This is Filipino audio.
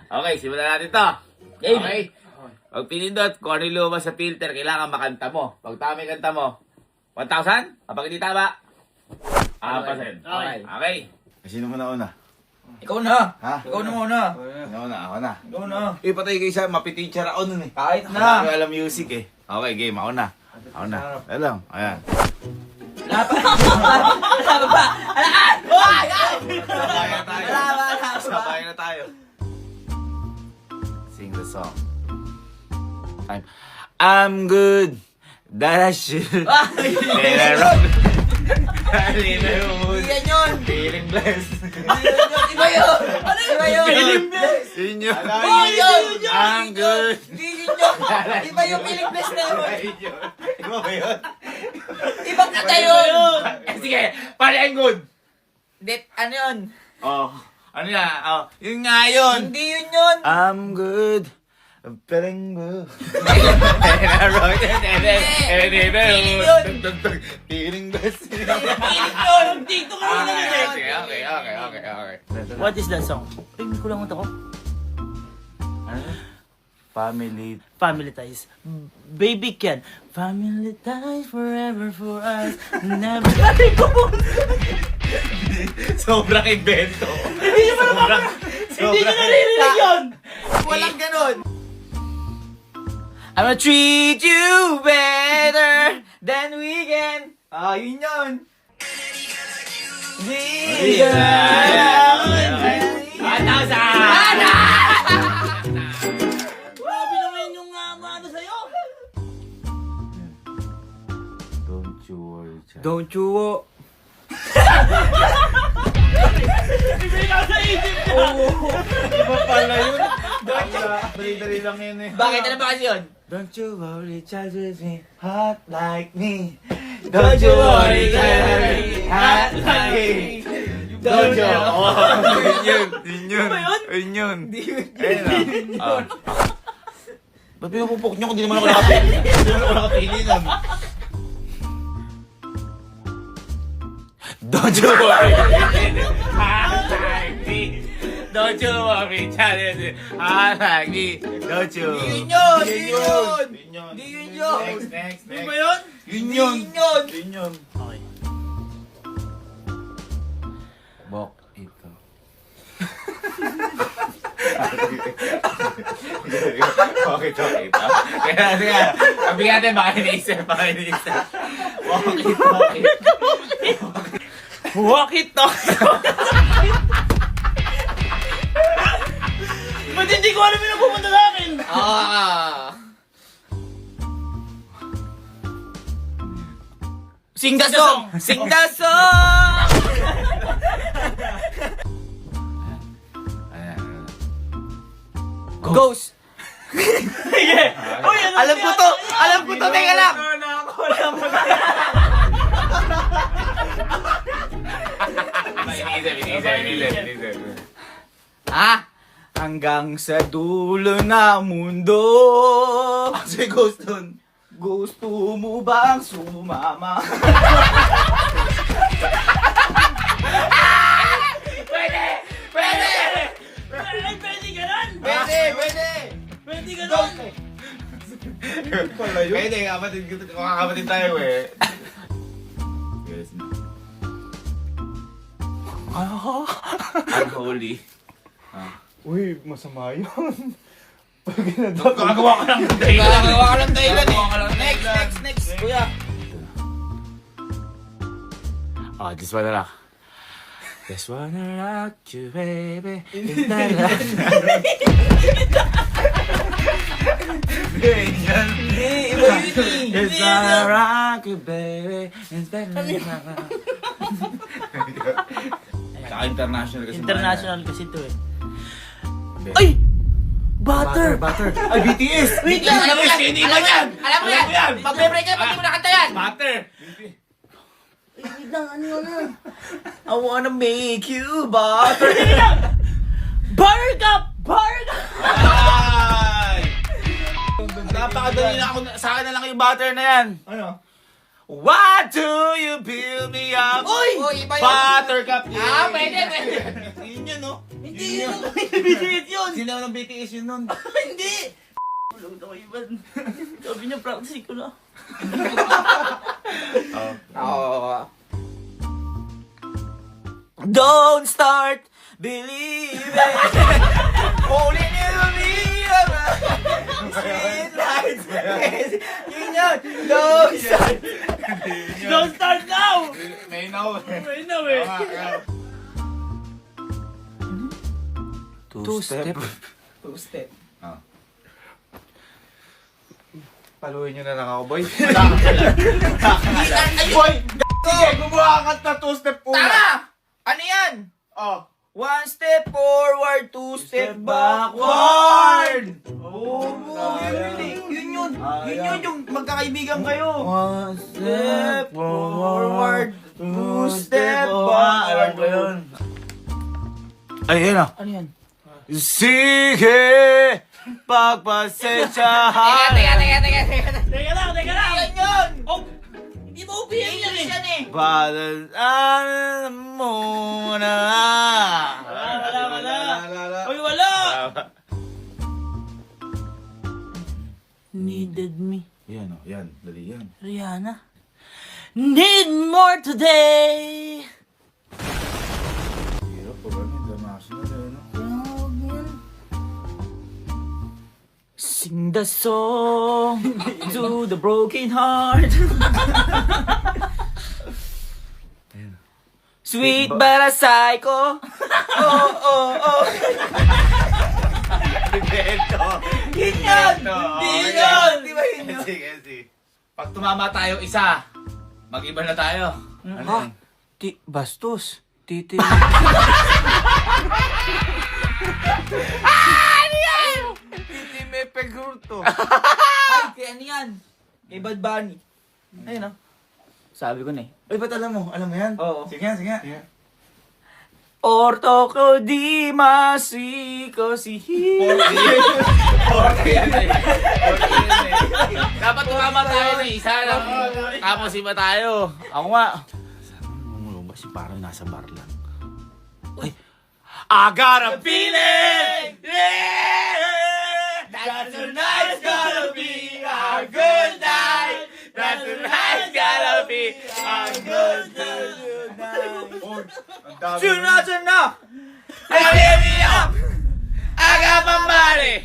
Okay, simulan natin to. Game. Okay? Pag pinindot, kung ano yung lumabas sa filter, kailangan makanta mo. Pag tama yung kanta mo, 1,000? Kapag hindi tama, 4%. Okay. Okay. Sino mo na una? Ikaw na. Ha? Ikaw na muna. Ako na, ako na. Ikaw na. Patay kayo sa mapiteacher ako nun eh. Kahit Ako na. na alam music eh. Okay, game. Ako na. Ako na. Alam. Ayan. Wala pa. Sabay na tayo. Wala pa. Sabay na tayo. Sing the song. I'm good. That I should. Let I rock. Yan yun. Feeling blessed. Iba yun. Ano iba yun? Feeling blessed. Yun yun. Oh, yun. I'm good. Hindi yun yun. Iba yung feeling blessed na yun. Iba ba yun? Ibang kata yun. Sige, pare I'm good. Hindi, ano yun? Oh. Ano yan? Oh. Yun nga yun. Hindi yun yun. I'm good. I'm feeling good. Feeling blessed. Feeling yun. Dito ka lang yun. Okay. What is that song? Tingnan ko lang ito ko. Family. Family Ties. Baby Ken. Family Ties forever for us. Never. Sobrang invento. Hindi nyo naririnig yun! Walang ganun. I'm gonna treat you better than we can. Ah, yun yun. Grabe naman yung ano sa'yo. Don't you worry, child. Don't you wo. Ikaw sa isip ko. Iba pala yun. Dali-dali lang yun eh. Bakit? Ano ba kasi yun? Don't you worry, child with me, hot like me. Don't you worry, child with me, hot like me. Don't you Yun yun. Ayun na. Ba't pinupupok nyo kung di naman ako nakapili? Hindi naman ako nakapili nun. Don't you worry. Don't you worry, challenge. I like me. Don't you. Yun yun. Yun yun. Hindi yun yun. Next. Ano ba yun? Yun yun. Yun. Yun yun. Okay. Bok ito. Okay, okay. Kaya, sabi natin, baka iniisip. Walkie talkie. Ba't hindi ko alam yung napupunta sa akin? Sing the song! Sing the song! Ghost! Sige. Uy, Alam ko to! Alam ko to! Teka lang! Iniisip. Ah! Hanggang sa dulo ng mundo. Kasi ghost dun. Gusto mo bang sumama? Pwede! Pwede ganun. Pwede ganun. Pala yun. Pwede, kakapatid tayo eh. Yes. Unholy. Uy, masama yun. Gagawa ka lang ng Gagawa ka lang dahilan Gagawa ka lang eh. ng dahilan. Next, kuya. Oh, just wanna rock. Just wanna rock you, baby. Hindi, iba yun eh. Just wanna rock you, baby. Saka international kasi. International kasi ito eh. Ay! Butter! Ay, BTS! Wait lang, alam mo yan. Hindi ba yan? Alam mo yan. Pag may break ka, pag di mo nakanta yan. Butter! Wait lang, ano na? I wanna make you butter. Buttercup! Ay! Napakadali na ako. Sa akin na lang yung butter na yan. Ano? Why do you build me up? Uy, iba yun. Buttercup. Ah, pwede. Yun yun, no? Hindi BTS yun! Sino ng BTS yun nun? Hindi! Ulog na kayo ba? Sabi niya, practice ko na. Don't start believing. Only never be street lights. Yun yun. Don't start now! May now. Right now eh. Two-step. Two-step. Paluin nyo na lang ako, boy. Ay, boy! Sige, gumawa ka na two-step una. Tama! Ano yan? Oh. One step forward, two step backward! backward! Oo, yun yun. Yun yun yung magkakaibigan kayo. One Step forward, two step backward. Alam ko yun. Ay, yun ah. Ano yan? Sige, pagpasensyahan. Teka lang! Yan yun! Oh! Hindi mo upiyan yan English eh! yan eh. Balaan mo na. Wala! Uy, wala! Needed me. Yan oh, yan. Dali yan. Rihanna. Need more today! Hirap po ba? International eh, no? Sing the song to the broken heart. Sweet but a psycho. Oh, oh, oh. Yun yun! Yun yun! Di ba yun yun? Sige, sige. Pag tumama tayo isa, mag-iba na tayo. Ha? Bastos. Titi. Hindi may pegurto. Ay, kaya ano yan? Kay Bad Bunny. Ayun o. Sabi ko na eh. Uy, ba't alam mo? Alam mo yan? Oo. Sige nga, sige nga. Orto ko di masiko si Dapat tumama tayo ng isa lang. Tapos iba tayo. Ako nga. Lumabas yung parang nasa bar lang. I got a feeling! Yeah! That tonight's gonna be a good night! That tonight's gonna be a good night! Tuna, tuna! Hey, baby, up! I got my money!